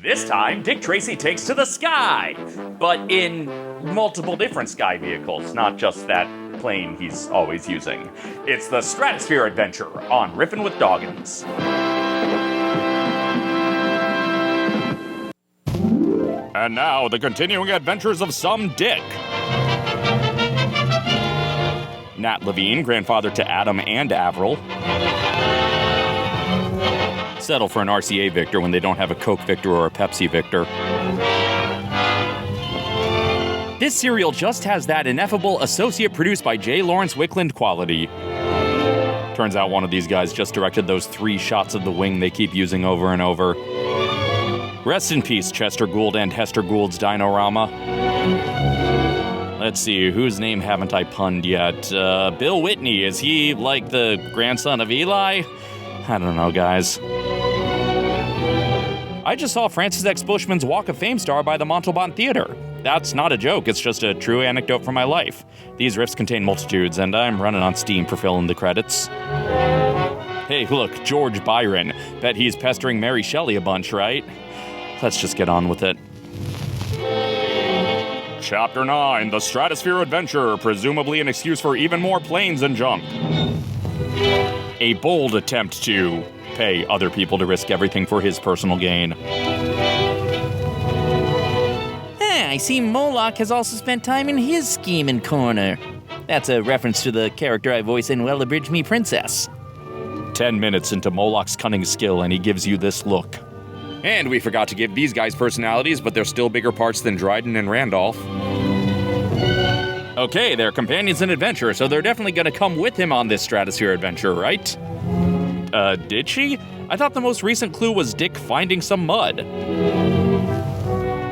This time, Dick Tracy takes to the sky, but in multiple different sky vehicles, not just that plane he's always using. It's the Stratosphere adventure on Riffin with Doggans. And now, the continuing adventures of some Dick. Nat Levine, grandfather to Adam and Avril, settle for an RCA Victor when they don't have a Coke Victor or a Pepsi Victor. This serial just has that ineffable associate produced by J. Lawrence Wickland quality. Turns out one of these guys just directed those 3 shots of the wing they keep using over and over. Rest in peace, Chester Gould and Hester Gould's Dinorama. Let's see, whose name haven't I punned yet? Bill Whitney, is he like the grandson of Eli? I don't know, guys. I just saw Francis X. Bushman's Walk of Fame star by the Montalban Theater. That's not a joke, it's just a true anecdote from my life. These riffs contain multitudes, and I'm running on steam for filling the credits. Hey, look, George Byron. Bet he's pestering Mary Shelley a bunch, right? Let's just get on with it. Chapter 9, The Stratosphere Adventure, presumably an excuse for even more planes and junk. A bold attempt to pay other people to risk everything for his personal gain. I see Moloch has also spent time in his scheming corner. That's a reference to the character I voice in Well Abridged Me Princess. 10 minutes into Moloch's cunning skill and he gives you this look. And we forgot to give these guys personalities, but they're still bigger parts than Dryden and Randolph. Okay, they're companions in adventure, so they're definitely gonna come with him on this Stratosphere adventure, right? Did she? I thought the most recent clue was Dick finding some mud.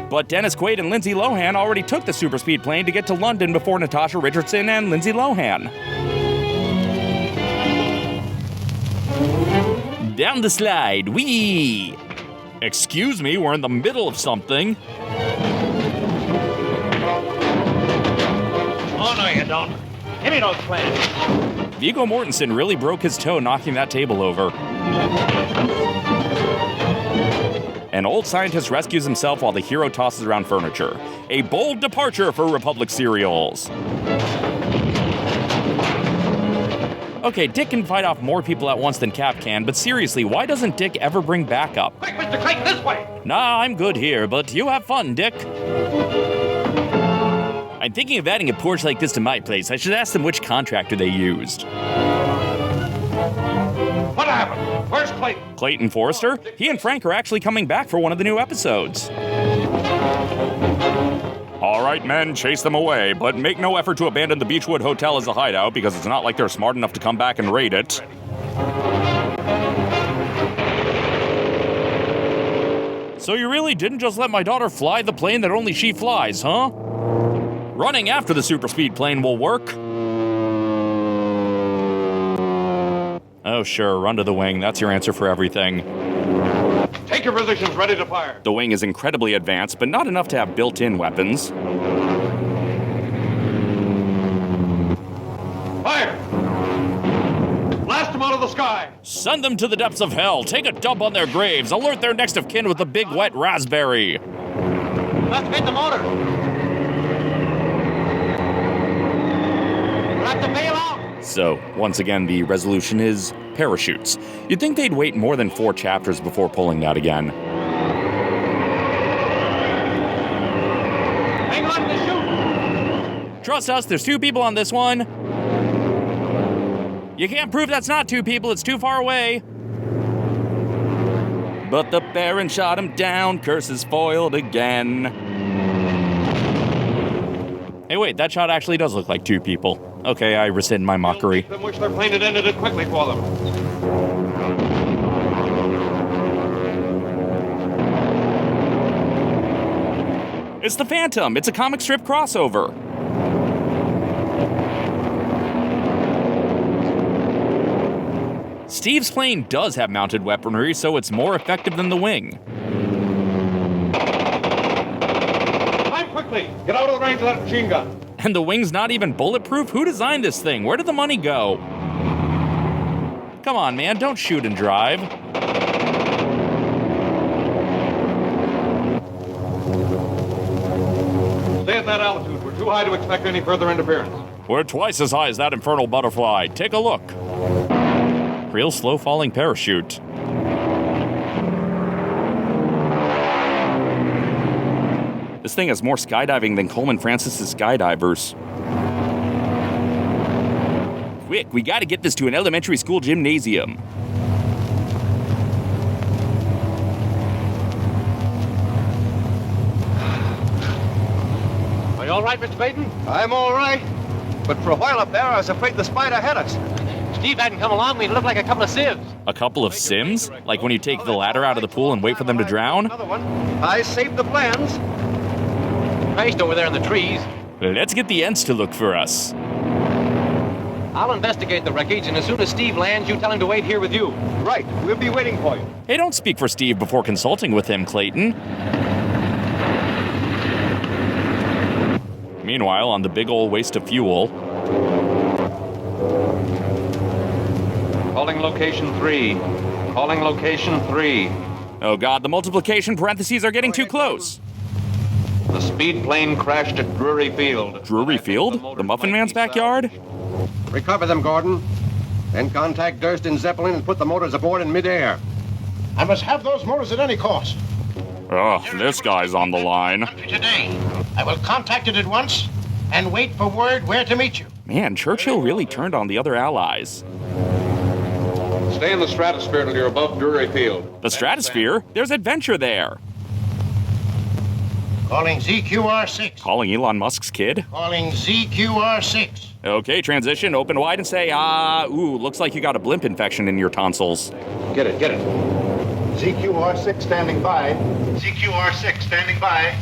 But Dennis Quaid and Lindsay Lohan already took the superspeed plane to get to London before Natasha Richardson and Lindsay Lohan. Down the slide, whee! Excuse me, we're in the middle of something. Oh, no, you don't. Give me those plans. Viggo Mortensen really broke his toe knocking that table over. An old scientist rescues himself while the hero tosses around furniture. A bold departure for Republic serials. Okay, Dick can fight off more people at once than Cap can, but seriously, why doesn't Dick ever bring backup? Quick, Mr. Clayton, this way! Nah, I'm good here, but you have fun, Dick. I'm thinking of adding a porch like this to my place. I should ask them which contractor they used. What happened? Where's Clayton? Clayton Forrester? He and Frank are actually coming back for one of the new episodes. All right, men, chase them away, but make no effort to abandon the Beechwood Hotel as a hideout because it's not like they're smart enough to come back and raid it. So you really didn't just let my daughter fly the plane that only she flies, huh? Running after the superspeed plane will work. Oh, sure, run to the wing. That's your answer for everything. Take your positions, ready to fire. The wing is incredibly advanced, but not enough to have built-in weapons. Fire! Blast them out of the sky! Send them to the depths of hell. Take a dump on their graves. Alert their next of kin with a big wet raspberry. Let's hit the motor. We'll have to bail out. So, once again, the resolution is parachutes. You'd think they'd wait more than 4 chapters before pulling that again. Hang on to shoot! Trust us, there's 2 people on this one. You can't prove that's not 2 people, it's too far away. But the Baron shot him down, curses foiled again. Hey wait, that shot actually does look like 2 people. Okay, I rescind my mockery. I wish their plane had ended it quickly for them. It's the Phantom, it's a comic strip crossover. Steve's plane does have mounted weaponry, so it's more effective than the wing. Climb quickly! Get out of the range of that machine gun! And the wing's not even bulletproof? Who designed this thing? Where did the money go? Come on, man, don't shoot and drive. at that altitude. We're too high to expect any further interference. We're twice as high as that infernal butterfly. Take a look. Real slow falling parachute. This thing has more skydiving than Coleman Francis's skydivers. Quick, we gotta get this to an elementary school gymnasium. Are you all right, Mr. Baden? I'm all right. But for a while up there, I was afraid the spider had us. Steve hadn't come along, we'd look like a couple of sieves. A couple of Sims? Like when you take the ladder out of the pool and wait for them to drown? Another one. I saved the plans. Christ over there in the trees. Let's get the Ents to look for us. I'll investigate the wreckage, and as soon as Steve lands, you tell him to wait here with you. Right. We'll be waiting for you. Hey, don't speak for Steve before consulting with him, Clayton. Meanwhile, on the big ol' waste of fuel... Calling location 3. Calling location 3. Oh god, the multiplication parentheses are getting too close. The speed plane crashed at Drury Field. Drury Field? The Muffin Man's backyard? Recover them, Gordon. Then contact Durst and Zeppelin and put the motors aboard in midair. I must have those motors at any cost. Oh, this guy's on the line. Today, I will contact it at once and wait for word where to meet you. Man, Churchill really turned on the other allies. Stay in the Stratosphere till you're above Drury Field. The Stratosphere? There's adventure there. Calling ZQR6. Calling Elon Musk's kid? Calling ZQR6. Okay, transition, open wide and say, looks like you got a blimp infection in your tonsils. Get it, get it. ZQR6 standing by. ZQR6 standing by.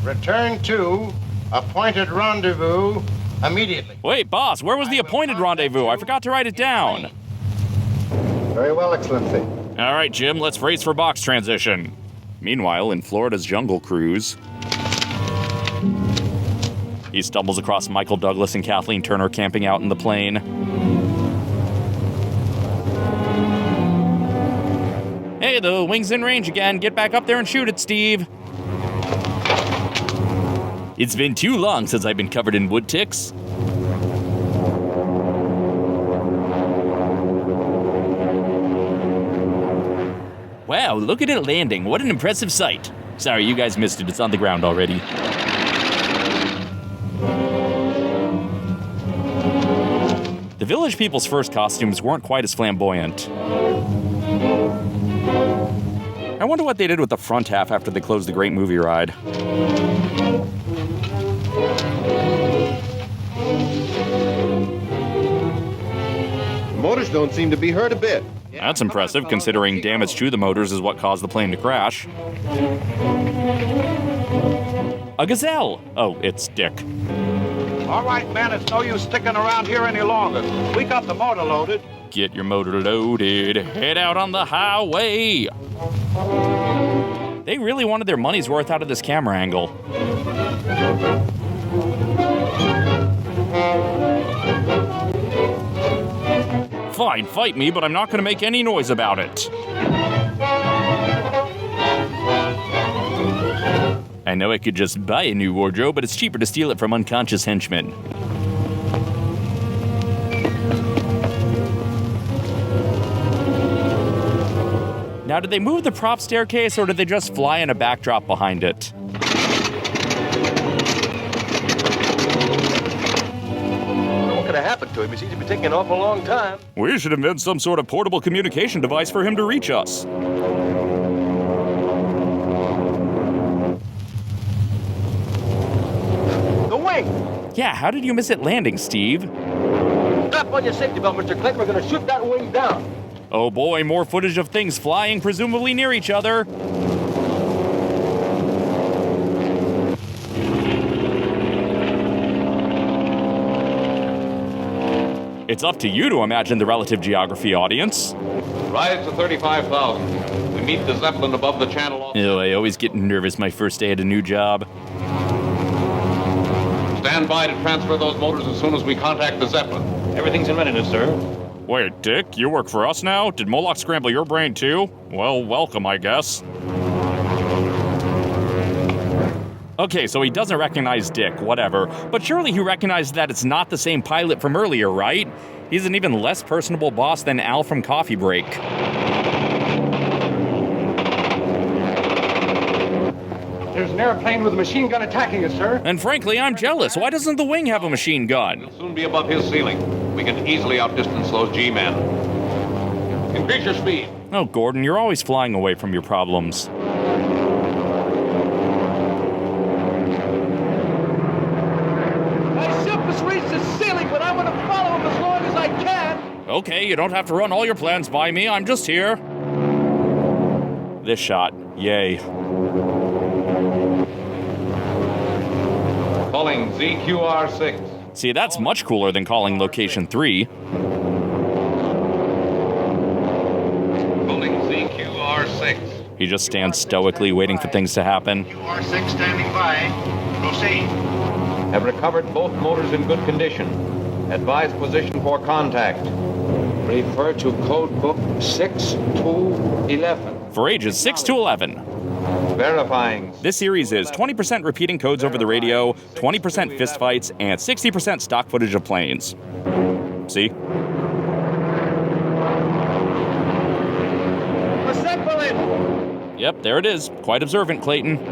Return to appointed rendezvous immediately. Wait, boss, where was the appointed rendezvous? I forgot to write it down. Very well, Excellency. All right, Jim, let's brace for box transition. Meanwhile, in Florida's Jungle Cruise, he stumbles across Michael Douglas and Kathleen Turner camping out in the plane. Hey, the wing's in range again. Get back up there and shoot it, Steve. It's been too long since I've been covered in wood ticks. Wow, look at it landing. What an impressive sight. Sorry, you guys missed it. It's on the ground already. The village people's first costumes weren't quite as flamboyant. I wonder what they did with the front half after they closed the Great Movie Ride. The motors don't seem to be hurt a bit. That's impressive, considering damage to the motors is what caused the plane to crash. A gazelle! Oh, it's Dick. All right, man, it's no use sticking around here any longer. We got the motor loaded. Get your motor loaded, head out on the highway! They really wanted their money's worth out of this camera angle. Fine, fight me, but I'm not gonna make any noise about it. I know I could just buy a new wardrobe, but it's cheaper to steal it from unconscious henchmen. Now, did they move the prop staircase, or did they just fly in a backdrop behind it? What could have happened to him? He seems to be taking an awful long time. We should invent some sort of portable communication device for him to reach us. The wing! Yeah, how did you miss it landing, Steve? Strap on your safety belt, Mr. Clegg. We're going to shoot that wing down. Oh boy, more footage of things flying, presumably near each other. It's up to you to imagine the relative geography, audience. Rise to 35,000. We meet the Zeppelin above the channel. Oh, I always get nervous my first day at a new job. Stand by to transfer those motors as soon as we contact the Zeppelin. Everything's in readiness, sir. Wait, Dick, you work for us now? Did Moloch scramble your brain too? Well, welcome, I guess. Okay, so he doesn't recognize Dick, whatever. But surely he recognized that it's not the same pilot from earlier, right? He's an even less personable boss than Al from Coffee Break. There's an airplane with a machine gun attacking us, sir. And frankly, I'm jealous. Why doesn't the wing have a machine gun? We'll soon be above his ceiling. We can easily outdistance those G-men. Increase your speed. Oh, Gordon, you're always flying away from your problems. My ship has reached the ceiling, but I'm going to follow him as long as I can. Okay, you don't have to run all your plans by me. I'm just here. This shot. Yay. Calling ZQR-6. See, that's much cooler than calling Location 3. Calling ZQR-6. He just stands stoically waiting for things to happen. QR-6 standing by. Proceed. Have recovered both motors in good condition. Advise position for contact. Refer to code book 6211. For ages 6 to 11. Verifying. This series is 20% repeating codes over the radio, 20% fistfights, and 60% stock footage of planes. See? A Zeppelin! Yep, there it is. Quite observant, Clayton. The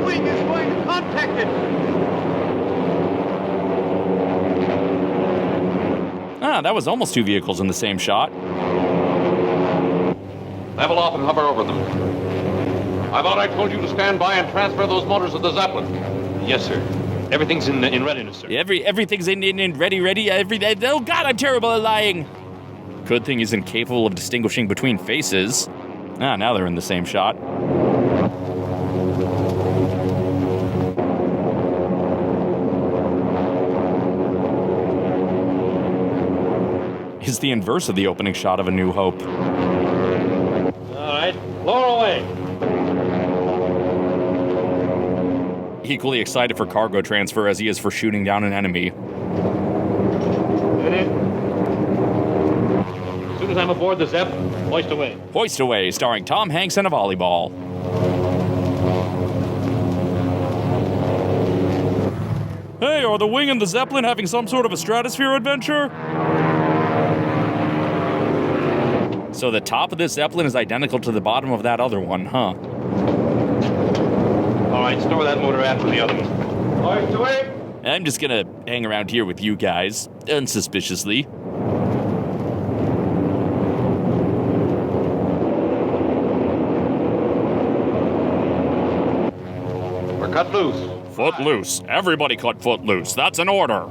wing is going to contact it. Ah, that was almost two vehicles in the same shot. Level off and hover over them. I thought I told you to stand by and transfer those motors to the Zeppelin. Yes, sir. Everything's in readiness, sir. Everything's in ready. Oh, God, I'm terrible at lying. Good thing he's incapable of distinguishing between faces. Ah, now they're in the same shot. Is the inverse of the opening shot of A New Hope. All right, lower away. Equally excited for cargo transfer as he is for shooting down an enemy. As soon as I'm aboard the Zepp, hoist away. Hoist Away, starring Tom Hanks and a volleyball. Hey, are the Wing and the Zeppelin having some sort of a Stratosphere adventure? So the top of this Zeppelin is identical to the bottom of that other one, huh? All right, store that motor after the other one. Hoist away. I'm just gonna hang around here with you guys, unsuspiciously. We're cut loose. Foot loose. Everybody cut foot loose. That's an order.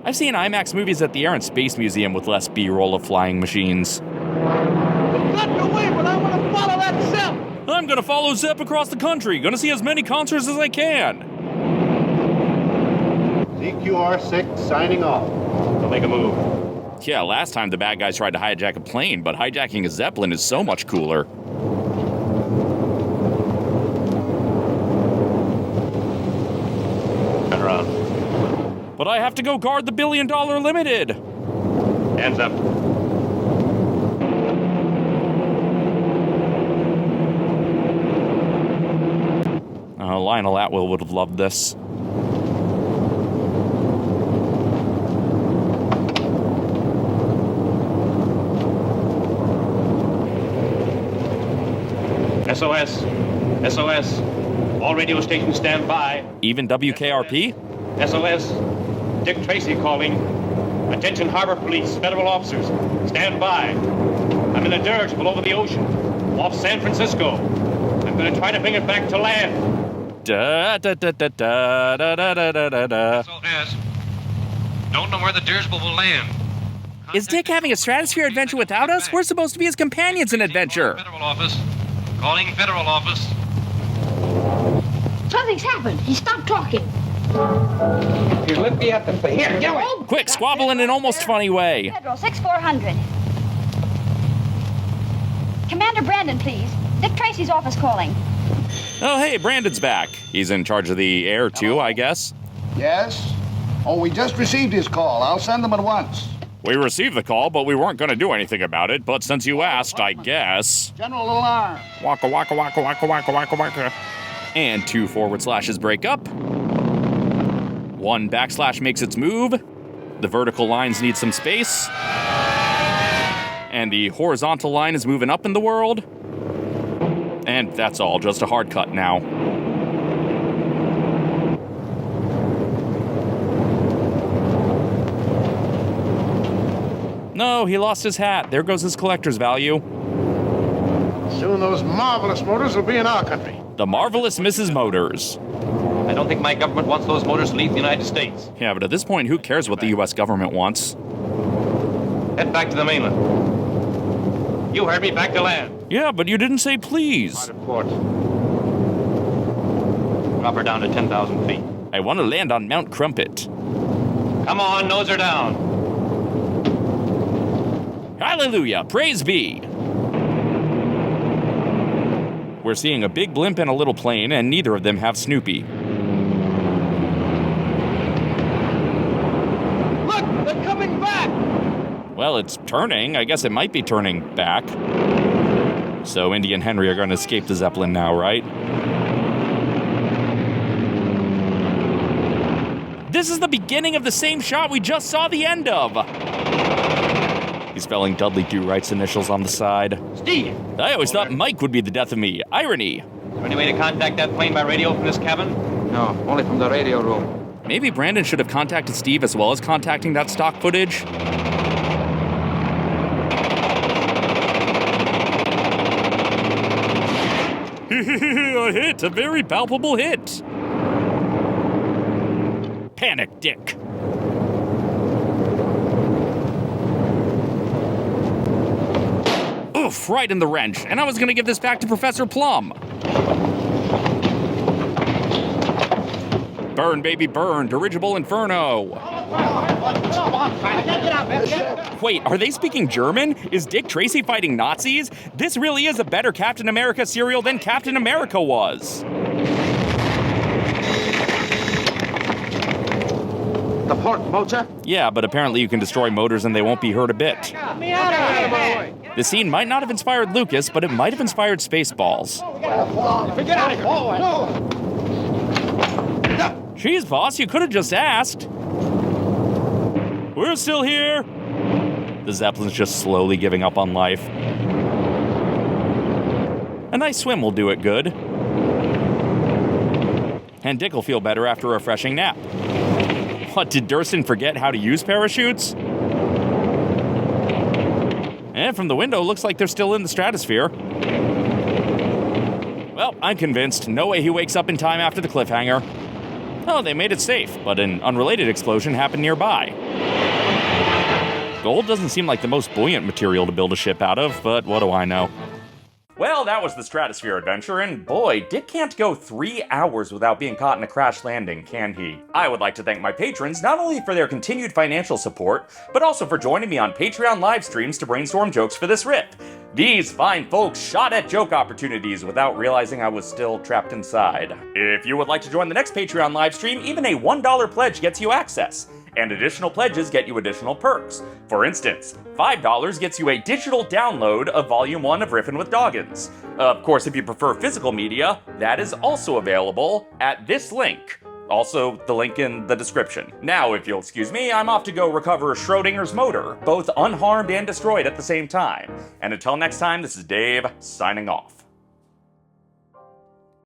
I've seen IMAX movies at the Air and Space Museum with less B-roll of flying machines. Got away, but I want to follow that Zepp. I'm gonna follow Zepp across the country. Gonna see as many concerts as I can. ZQR-6 signing off. Don't make a move. Yeah, last time the bad guys tried to hijack a plane, but hijacking a Zeppelin is so much cooler. Turn around. But I have to go guard the $1 billion limited. Hands up. Lionel Atwill would have loved this. SOS. SOS. All radio stations stand by. Even WKRP? SOS. Dick Tracy calling. Attention Harbor Police, federal officers. Stand by. I'm in a dirge below the ocean, off San Francisco. I'm going to try to bring it back to land. Da da da da da da da da da da. SOS. Don't know where the dirigible will land. Is Dick having a Stratosphere adventure without us? We're supposed to be his companions in adventure. Federal office. Calling federal office. Something's happened. He stopped talking. You let me at the here. Get away. Quick, squabble in an almost funny way. Federal 6400. Commander Brandon, please. Dick Tracy's office calling. Oh, hey, Brandon's back. He's in charge of the air, too, I guess. Yes? Oh, we just received his call. I'll send them at once. We received the call, but we weren't going to do anything about it. But since you asked, I guess. General alarm. Waka waka waka waka waka waka waka. And 2 forward slashes break up. 1 backslash makes its move. The vertical lines need some space. And the horizontal line is moving up in the world. And that's all, just a hard cut now. No, he lost his hat. There goes his collector's value. Soon those marvelous motors will be in our country. The marvelous Mrs. Motors. I don't think my government wants those motors to leave the United States. Yeah, but at this point, who cares what the U.S. government wants? Head back to the mainland. You heard me, back to land. Yeah, but you didn't say please. Hard at port. Drop her down to 10,000 feet. I want to land on Mount Crumpet. Come on, nose her down. Hallelujah, praise be. We're seeing a big blimp and a little plane, and neither of them have Snoopy. Look, they're coming back. Well, it's turning. I guess it might be turning back. So Indy and Henry are going to escape the Zeppelin now, right? This is the beginning of the same shot we just saw the end of. He's spelling Dudley Do-Right's initials on the side. Steve! I always thought Mike would be the death of me. Irony. Is there any way to contact that plane by radio from this cabin? No, only from the radio room. Maybe Brandon should have contacted Steve as well as contacting that stock footage. A hit, a very palpable hit. Panic, Dick. Oof, right in the wrench. And I was gonna give this back to Professor Plum. Burn, baby, burn. Dirigible Inferno. Wait, are they speaking German? Is Dick Tracy fighting Nazis? This really is a better Captain America serial than Captain America was. The port motor. Yeah, but apparently you can destroy motors and they won't be hurt a bit. The scene might not have inspired Lucas, but it might have inspired Spaceballs. Get out of here. Jeez, boss, you could have just asked. We're still here. The Zeppelin's just slowly giving up on life. A nice swim will do it good. And Dick will feel better after a refreshing nap. What, did Durston forget how to use parachutes? And from the window, looks like they're still in the stratosphere. Well, I'm convinced. No way he wakes up in time after the cliffhanger. Oh, they made it safe, but an unrelated explosion happened nearby. Gold doesn't seem like the most buoyant material to build a ship out of, but what do I know? Well, that was the Stratosphere adventure, and boy, Dick can't go 3 hours without being caught in a crash landing, can he? I would like to thank my patrons not only for their continued financial support, but also for joining me on Patreon live streams to brainstorm jokes for this rip. These fine folks shot at joke opportunities without realizing I was still trapped inside. If you would like to join the next Patreon live stream, even a $1 pledge gets you access. And additional pledges get you additional perks. For instance, $5 gets you a digital download of Volume 1 of Riffin with Doggans. Of course, if you prefer physical media, that is also available at this link. Also, the link in the description. Now, if you'll excuse me, I'm off to go recover Schrodinger's motor, both unharmed and destroyed at the same time. And until next time, this is Dave, signing off.